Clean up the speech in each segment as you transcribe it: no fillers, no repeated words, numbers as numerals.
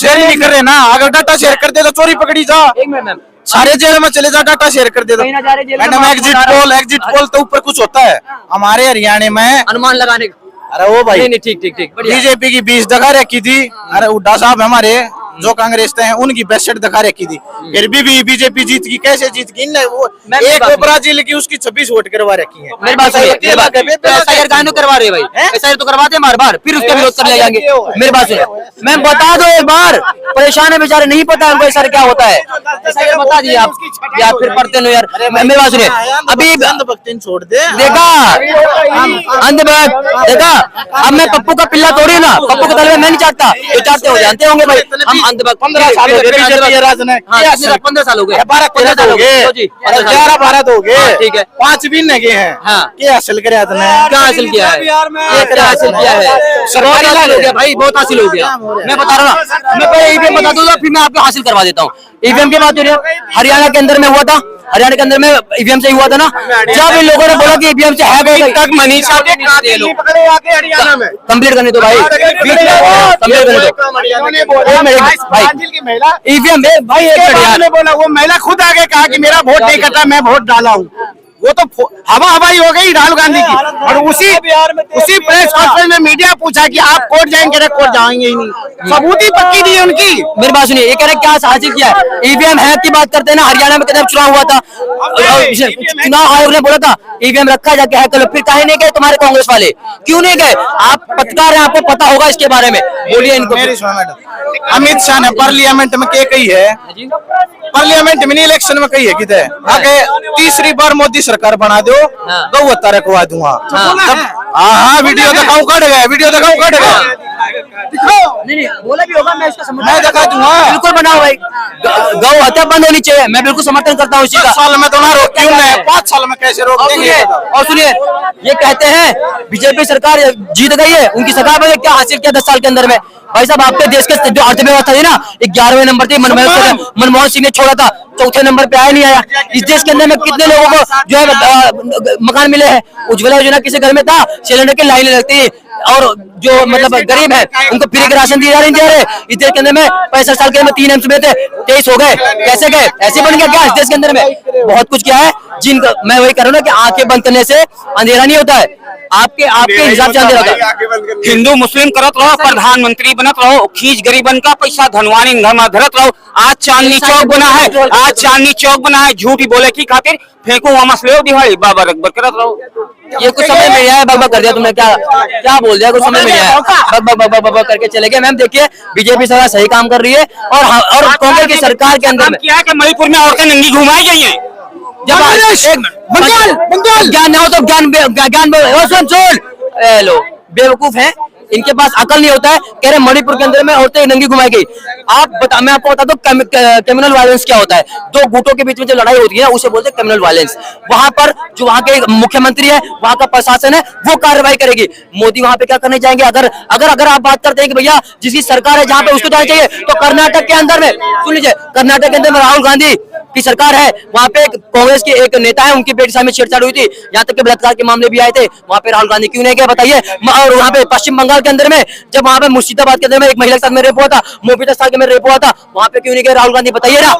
Share ही नहीं कर रहे ना। अगर डाटा शेयर कर दे तो चोरी पकड़ी जा, सारे जेल में चले जा, डाटा शेयर कर दे तो। मैडम एग्जिट पोल तो ऊपर कुछ होता है हमारे हरियाणा में अनुमान लगाने का। अरे वो भाई नहीं ठीक ठीक ठीक, बीजेपी की 20 दिखा रखी थी। अरे हुड्डा साहब हमारे जो कांग्रेस थे उनकी 62 दिखा रखी थी, फिर भी बीजेपी जीत गई। कैसे जीत गई? वो एक वो ब्राजील की उसकी 26 वोट करवा रखी है। मेरी बात सुनिए, करवा रहे भाई, ऐसा तो करवाते हैं बार बार, फिर उसका विरोध कर ले जाएंगे। मेरी बात सुनिए, मैं बता दो एक बार, परेशान है बेचारे, नहीं पता उनको ऐसा क्या होता है, ऐसा बता दिए आप या फिर पढ़ते नो यार। मेरी बात सुनिए, अभी अंधभक्ति छोड़ दे, देखा अंधभक्त देखा। अब मैं पप्पू का पिल्ला तोड़ी ना, पप्पू के तलवे मैं नहीं चाहता, ये चाहते हो जानते होंगे भाई। हम 15 साल हो गए, 15 साल हो गए, 12 साल हो गए, 11-12 तो हो गए, ठीक है, 5 भी न गए हैं। क्या हासिल करे? क्या हासिल किया है? क्या हासिल किया है? बहुत हासिल हो गया भाई, बहुत हासिल हो गया। मैं बता रहा हूँ, मैं पहले ईवीएम बता दूंगा, फिर मैं आपको हासिल करवा देता हूँ। ईवीएम की बात हो रही है, हरियाणा के अंदर में हुआ था, हरियाणा के अंदर में ईवीएम से हुआ था ना। जब इन लोगों ने बोला कि ईवीएम से हैक हो गई, तक मनीषा के हरियाणा में कंप्लीट करने दो भाई, कंप्लीट करने दो ईवीएम भाई। एक बोला वो महिला खुद आगे कहा कि मेरा वोट नहीं कटा, मैं वोट डाला हूँ। वो तो हवाई हो गई राहुल गांधी की। और उसी प्रेस कॉन्फ्रेंस में मीडिया पूछा कि आप कोर्ट जाएंगे? कोर्ट जाएंगे ही नहीं, सबूत ही पक्की दी है उनकी। मेरी बात सुनिए, ये कह रहे क्या हासिल किया है? ईवीएम हैक की बात करते हैं ना, हरियाणा में कितना चुनाव हुआ था, चुनाव आयोग ने बोला था ईवीएम रखा जाके हैक करो, फिर काहे नहीं गए तुम्हारे कांग्रेस वाले? क्यों नहीं गए? आप पत्रकार हैं, आपको पता होगा इसके बारे में, बोलिए इनको। अमित शाह ने पार्लियामेंट में क्या कही है? पार्लियामेंट में नहीं, इलेक्शन में कही है कि आगे तीसरी बार मोदी सरकार बना दो, गौ हत्या रखवा दूंगा। हाँ, वीडियो दिखाऊं, कट गए, वीडियो दिखाऊं, कट गए, नहीं बोला भी होगा, मैं इसका समर्थन मैं दिखा दूंगा। बिल्कुल बनाओ भाई, गौ हत्या बंद होनी चाहिए, मैं बिल्कुल समर्थन करता हूँ इसी का। 10 साल में तो ना रोकती हूँ मैं, 5 साल में कैसे रोक देंगे? और सुनिए, ये कहते हैं बीजेपी सरकार जीत गई है, उनकी सरकार ने क्या हासिल किया 10 साल के अंदर में? भाई साहब, आपके देश के जो अर्थव्यवस्था थी ना, 11वें नंबर थी, मनमोहन सिंह ने छोड़ा था, चौथे नंबर पे आया नहीं आया। इस देश के अंदर में कितने लोगों को जो है मकान मिले हैं? उज्ज्वला योजना किसी घर में था, सिलेंडर की लाइनें लगती, और जो मतलब गरीब है उनको फ्री के राशन दिया नहीं दे रहे। इस देश के अंदर में 65 साल के में 3 एमसी में थे, 23 हो गए, कैसे गए? ऐसे बन गया क्या इस देश के अंदर में? बहुत कुछ किया है, जिनका मैं वही कर रहा हूँ ना कि आंखें बंद करने से अंधेरा नहीं होता है, आपके हिसाब से अंधेरा होता है। हिंदू मुस्लिम करत रहो, प्रधानमंत्री बनत रहो, खींच गरीबन का पैसा धनवानी धरत रहो। आज चांदनी चौक बना है, आज चांदनी चौक बना है, झूठी बोले की खातिर फेंको वहां मसले दिहाड़ी बाबा रकबर करत रहो। ये कुछ समझ में नहीं आया, बक कर दिया तुमने, क्या बोल दिया, कुछ समझ में नहीं आया, बक करके चले गए। मैम देखिए, बीजेपी सरकार सही काम कर रही है, और कांग्रेस की सरकार के अंदर क्या है कि मणिपुर में औरतें नंगी घुमाई गई हैं। जब बंगाल ज्ञान ना हो तो ज्ञान हेलो बेवकूफ है, इनके पास अकल नहीं होता है। कह रहे मणिपुर के अंदर में औरतें नंगी घुमाई गई। मैं आपको बता दूं क्रिमिनल वायलेंस क्या होता है। दो गुटों के बीच में जो लड़ाई होती है उसे बोलते हैं क्रिमिनल वायलेंस। वहां पर जो वहां के मुख्यमंत्री है, वहां का प्रशासन है, वो कार्रवाई करेगी। मोदी वहां पे क्या करने जाएंगे? अगर आप बात करते हैं कि भैया जिसकी सरकार है जहां पे उसको जाना चाहिए, तो कर्नाटक के अंदर में सुन लीजिए, कर्नाटक के अंदर में राहुल गांधी की सरकार है, वहां पे कांग्रेस के एक नेता है, उनकी बेटी सामने छेड़छाड़ हुई थी, यहाँ तक के बलात्कार के मामले भी आए थे। वहां पे राहुल गांधी क्यों नहीं गए बताइए? और वहां पे पश्चिम बंगाल के अंदर में, जब वहां पे मुर्शिदाबाद के अंदर में एक महिला के साथ में रेप हुआ था, मोबिता साल के में रेप हुआ था, वहां पे क्यों नहीं गए राहुल गांधी बताइए ना?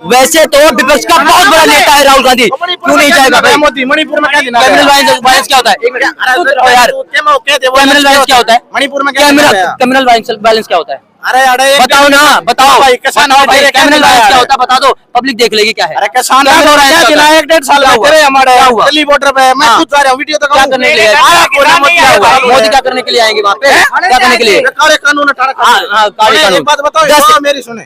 वैसे तो विपक्ष का बहुत बड़ा नेता है राहुल गांधी, क्यों नहीं जाएगा? मणिपुर में क्रिमिनल वायलेंस क्या होता है? क्रिमिनल वायलेंस क्या होता है? मणिपुर में क्रिमिनल वायलेंस क्या होता है? अरे बताओ ना, बताओ भाई, किसान क्रिमिनल वायलेंस क्या होता है? बता दो, पब्लिक देख लेगी क्या है। अरे किसान हो रहा है, 1.5 साल हमारे दिल्ली बॉर्डर पे, मैं खुद जा रहा हूँ, वीडियो तो क्या करने के लिए? मोदी क्या करने के लिए आएंगे वहाँ पे? क्या करने के लिए? कानून बात बताओ, मेरी सुने।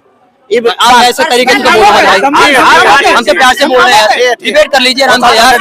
आप ऐसे तरीके से बोल रहे हैं, हम तो प्यार से बोल रहे हैं, डिबेट कर लीजिए हमसे यार।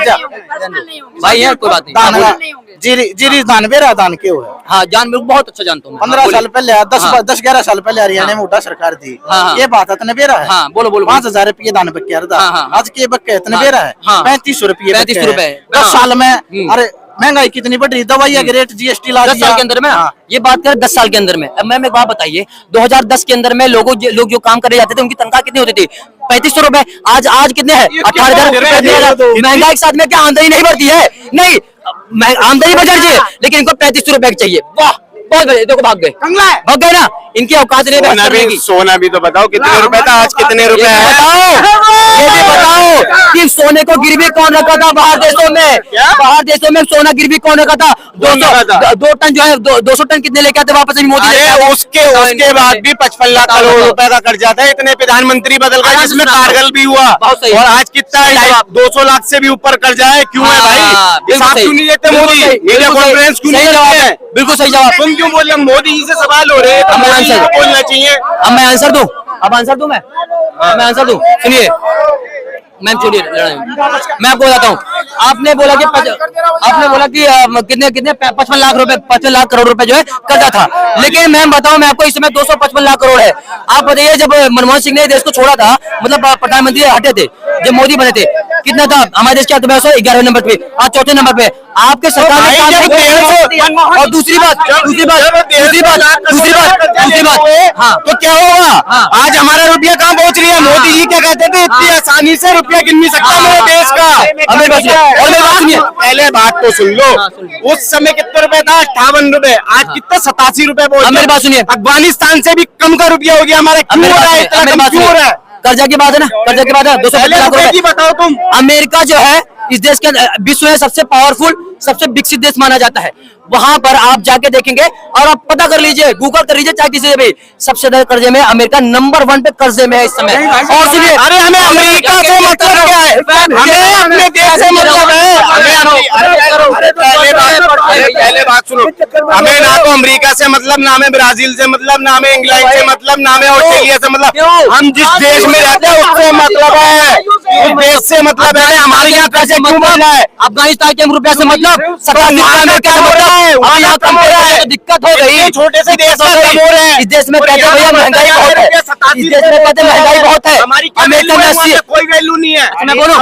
भाई यार कोई बात नहीं, जीरी दान बेरा दान क्यों है? हाँ, जान बहुत अच्छा जानता हूँ। 15 साल पहले 10-11 साल पहले हरियाणा में हुड्डा सरकार थी, ये बात इतने बेरा है। हाँ, बोलो 5,000 रुपये दान बक्के आज के बक्के इतने बेरा है 35 रुपये। 35 रुपए 10 साल में। अरे महंगाई कितनी बढ़ रही, दवाइयाँ के रेट जीएसटी ला 10 साल के अंदर में। ये बात करें 10 साल के अंदर में। अब मैम एक बात बताइए, 2010 के अंदर में लोग जो काम करने जाते थे उनकी तनख्वाह कितनी होती थी? 3500 रुपए। आज कितने हैं? 18,000 रुपए। महंगाई के साथ में क्या आमदनी नहीं बढ़ती है? नहीं, आमदनी बढ़ चाहिए, लेकिन इनको 3500 रुपए चाहिए। वाह, बहुत बढ़िया, देखो भाग गए, भाग गए ना, इनकी औकात नहीं बहस करने की। सोना भी तो बताओ कितने रुपए था, आज कितने रुपए ये है? भी बताओ कि सोने को गिरवी कौन रखा था बाहर देशों में? बाहर देशों में सोना गिरवी कौन रखा था? 2 टन जो है, 200 टन कितने लेके आते वापस मोदी? अरे उसके बाद भी 55 लाख करोड़ रुपए का कर्जा था, इतने प्रधानमंत्री बदल गए जिसमें कारगिल भी हुआ, और आज कितना है? 200 लाख से भी ऊपर कर्जा है। क्यों है भाई? हिसाब क्यों नहीं देते मोदी? मीडिया कॉन्फ्रेंस क्यों नहीं करते हैं? बिल्कुल सही जवाब। तुम क्यों बोल रहे हो? मोदी जी से सवाल हो रहे हैं तो मोदी जी को बोलना चाहिए। अब मैं आंसर दूं, अब आंसर दूं मैं आंसर दूं, सुनिए मैम, सुनिए, मैं आपको बताता हूँ। आपने बोला कि कितने 55 लाख रुपए, 55 लाख करोड़ रुपए जो है कर्जा था, लेकिन मैम बताऊं मैं आपको, इस समय 255 लाख करोड़ है। आप बताइए, जब मनमोहन सिंह ने देश को छोड़ा था, मतलब प्रधानमंत्री हटे थे, जब मोदी बने थे, कितना था हमारे देश की अर्थव्यवस्था? 11वें नंबर पे, आज 4थे नंबर पे। आपके सरकार ने काम नहीं। और दूसरी बात, हाँ, तो क्या होगा? आज हमारा रुपया कहाँ पहुँच रही है? मोदी जी क्या कहते थे, इतनी आसानी से रुपया गिन नहीं सकता मेरे देश का। और मेरी बात सुनिए, पहले बात तो सुन लो, उस समय कितने रुपए था? 58 रुपए। आज कितना? 87 रुपए पहुंच गया। मेरी बात सुनिए, अफगानिस्तान से भी कम का रुपया हो गया हमारा। क्यों हो रहा है इतना कम? क्यों हो रहा है? कर्जा की बात है ना, कर्जा की बात है। 250 लाख रुपए बताओ तुम। अमेरिका जो है इस देश के विश्व में सबसे पावरफुल, सबसे विकसित देश माना जाता है। वहां पर आप जाके देखेंगे और आप पता कर लीजिए, गूगल कर लीजिए, चाहे किसी से भी, सबसे ज्यादा कर्जे में अमेरिका नंबर 1 पे कर्जे में है इस समय। और सुनिए, अरे हमें अमेरिका से मतलब क्या है? हमें अपने देश से मतलब है। पहले बात सुनो, हमें ना तो अमेरिका से मतलब, ना हमें ब्राजील से मतलब, ना हमें इंग्लैंड से मतलब, ना हमें ऑस्ट्रेलिया से मतलब। हम जिस देश में रहते हैं उससे मतलब है, उस देश से मतलब है। हमारे यहाँ पैसे क्यों बढ़ रहा है? अफगानिस्तान के रुपया से मतलब, दिक्कत हो गई। छोटे से देश में हो रहे हैं। इस देश में कहते हैं भैया महंगाई बहुत है, इस देश में कहते हैं महंगाई बहुत है। अमेरिका में कोई वैल्यू नहीं है। मैं बोलूं,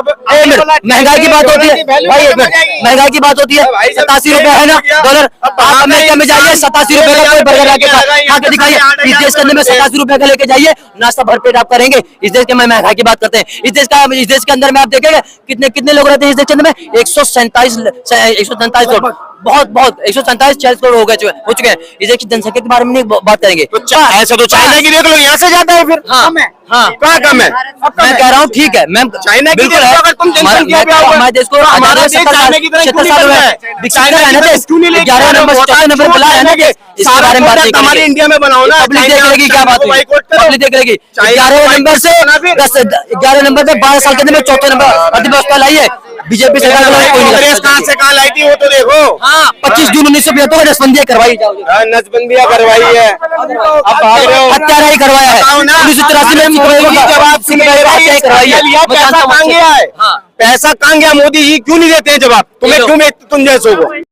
महंगाई की बात होती है भाई, एक मिनट, महंगाई की बात होती है। 87 रुपए है ना डॉलर। आप अमेरिका में जाइए, 87 रुपए का कोई बर्गर लाके खा के दिखाइए। इस देश के अंदर में 87 रुपए का लेके जाइए, नाश्ता भरपेट आप करेंगे। इस देश के में महंगाई की बात करते हैं। इस देश के अंदर में आप देखेंगे कितने लोग रहते हैं इस देश के अंदर में? 147 लोग, बहुत 147 करोड़ हो चुके हैं। इस देश की जनसंख्या के बारे में नहीं बात करेंगे। तो ऐसा तो चाइना की देख लो, यहाँ से जाता है फिर। हाँ, कहाँ कम है? मैं कह रहा हूँ ठीक है मैम, चाइना की बिल्कुल देख लो, अगर तुम जनसंख्या पे आओगे, हमारे देश को हमारा देश 70 चाइना की तरह क्यों नहीं करता है? चाइना क्यों नहीं लेके 11 नंबर 14 नंबर बुला है ना, इसके बारे में बात नहीं हमारे इंडिया में बनाओ ना। पब्लिक देख लेगी क्या बात हुई, पब्लिक देख लेगी। 11 नंबर से 11 नंबर से 12 साल के अंदर में 4थे नंबर अर्थव्यवस्था लाई है बीजेपी सरकार। कांग्रेस कहाँ से कहाँ लाई थी वो तो देखो। हाँ, 25 जून 1975 को नसबंदियां करवाई, नसबंदियां करवाई है। अब भाग रहे हो, हत्यारा ही करवाया है 1983 में। जवाब करवाई है। पैसा कहाँ गया है? पैसा कहाँ गया? मोदी जी क्यों नहीं देते हैं जवाब? तुम्हें क्यों तुम जैसों को